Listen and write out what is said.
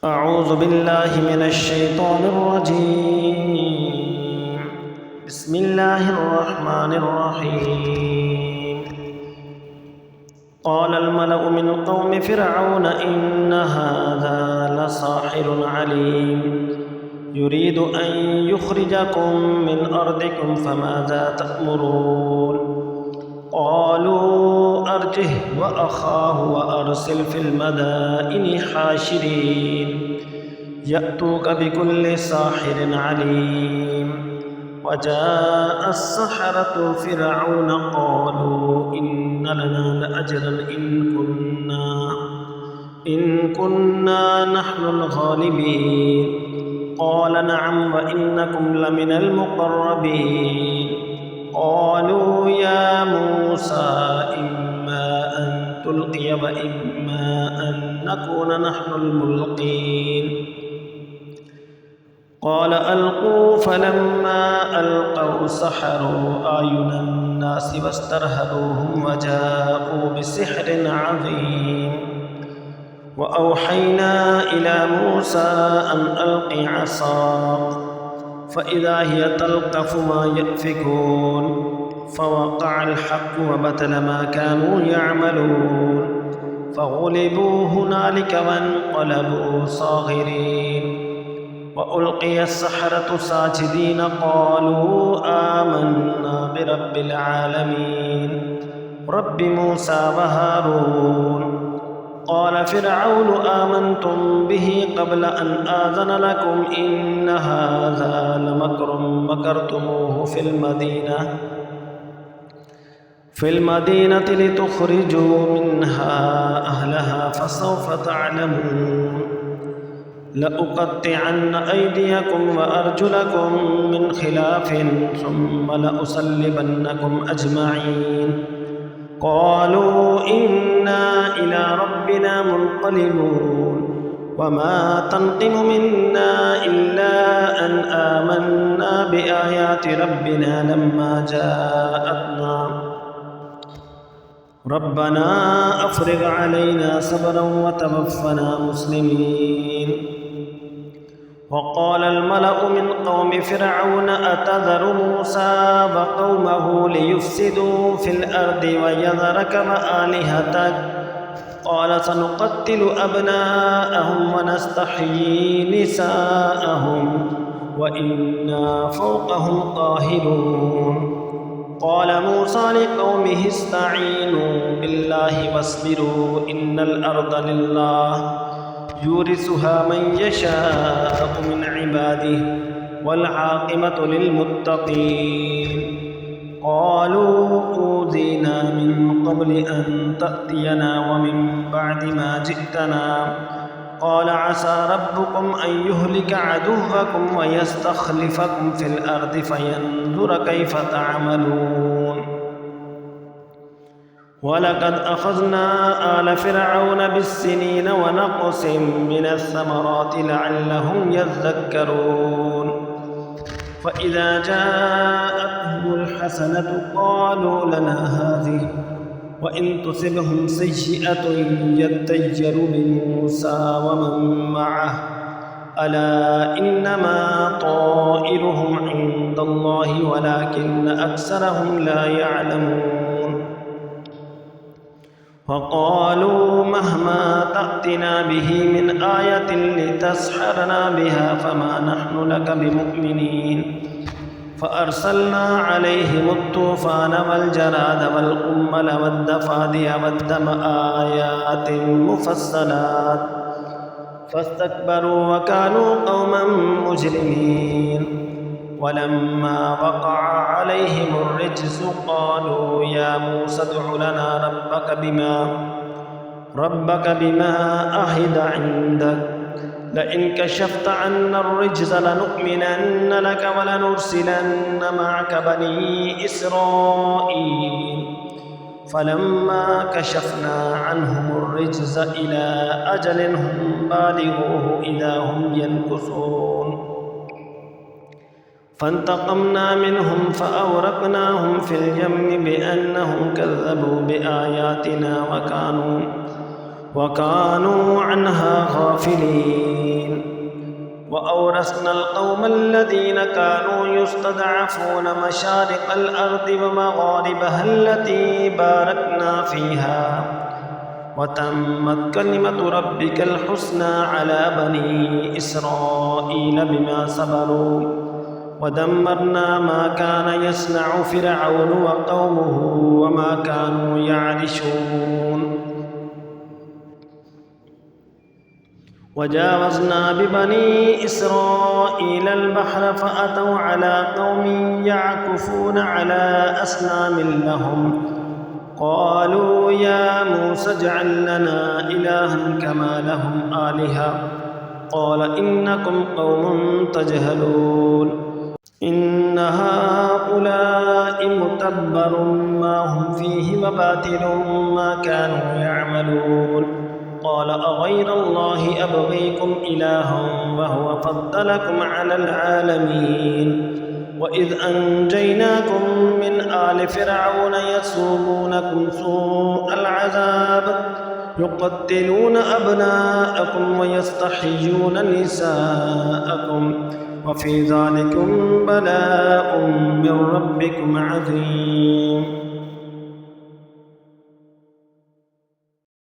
أعوذ بالله من الشيطان الرجيم. بسم الله الرحمن الرحيم. قال الملأ من قوم فرعون إن هذا لساحر عليم يريد أن يخرجكم من أرضكم فماذا تأمرون. قالوا أرجه وأخاه وأرسل في المدائن حاشرين يأتوك بكل ساحر عليم. وجاء السحرة فرعون قالوا إن لنا لأجرا إن كنا نحن الغالبين. قال نعم وإنكم لمن المقربين. قالوا يا موسى إما أن تلقي وإما أن نكون نحن الملقين. قال ألقوا فلما ألقوا سحروا أعين الناس واسترهبوهم وجاءوا بسحر عظيم. وأوحينا إلى موسى أن ألق عصاك فإذا هي تلقف ما يأفكون. فوقع الحق وبطل ما كانوا يعملون فغلبوا هنالك وانقلبوا صاغرين. وألقي السحرة ساجدين قالوا آمنا برب العالمين رب موسى وهارون. قال فرعون آمنتم به قبل أن آذن لكم إن هذا لمكر مكرتموه في المدينة لتخرجوا منها أهلها فسوف تعلمون. لأقطعن أيديكم وأرجلكم من خلاف ثم لأصلبنكم أجمعين. قالوا إنا إلى ربنا منقلبون وما تنقم منا إلا أن آمنا بآيات ربنا لما جاءتنا. ربنا أفرغ علينا صبرا وتوفنا مسلمين. وقال الملأ من قوم فرعون أتذر موسى وقومه ليفسدوا في الأرض ويذرك وآلهتك قال سنقتل أبناءهم ونستحيي نساءهم وإنا فوقهم قاهرون. قال موسى لقومه استعينوا بالله واصبروا إن الأرض لله يورثها من يشاء من عباده والعاقبة للمتقين. قالوا أوذينا من قبل أن تأتينا ومن بعد ما جئتنا. قال عسى ربكم أن يهلك عدوكم ويستخلفكم في الأرض فينظر كيف تعملون. ولقد أخذنا آل فرعون بالسنين ونقص من الثمرات لعلهم يذكرون. فإذا جاءتهم الحسنة قالوا لنا هذه وإن تصبهم سيئة يطيروا بموسى ومن معه ألا إنما طائرهم عند الله ولكن أكثرهم لا يعلمون. وقالوا مهما تأتنا به من آية لتسحرنا بها فما نحن لك بمؤمنين. فأرسلنا عليهم الطوفان والجراد والقمل والضفادع والدم آيات مفصلات فاستكبروا وكانوا قوما مجرمين. ولما وقع عليهم الرجز قالوا يا موسى ادع لنا ربك بما عهد عندك لئن كشفت عنا الرجز لنؤمنن لك ولنرسلن معك بني إسرائيل. فلما كشفنا عنهم الرجز إلى أجل هم بالغوه إذا هم ينكثون. فانتقمنا منهم فأورقناهم في اليم بأنهم كذبوا بآياتنا وكانوا عنها غافلين. وأورثنا القوم الذين كانوا يستضعفون مشارق الأرض ومغاربها التي باركنا فيها وتمت كلمة ربك الحسنى على بني إسرائيل بما صبروا ودمرنا ما كان يصنع فرعون وقومه وما كانوا يعرشون. وجاوزنا ببني إسرائيل البحر فأتوا على قوم يعكفون على أصنام لهم قالوا يا موسى اجعل لنا إلها كما لهم آلهة قال إنكم قوم تجهلون إن هؤلاء متبر ما هم فيه وباطل ما كانوا يعملون قال أغير الله أبغيكم إلها وهو فضلكم على العالمين وإذ أنجيناكم من آل فرعون يسومونكم سوء العذاب يقتلون أبناءكم ويستحيون نساءكم وفي ذلكم بلاء من ربكم عظيم.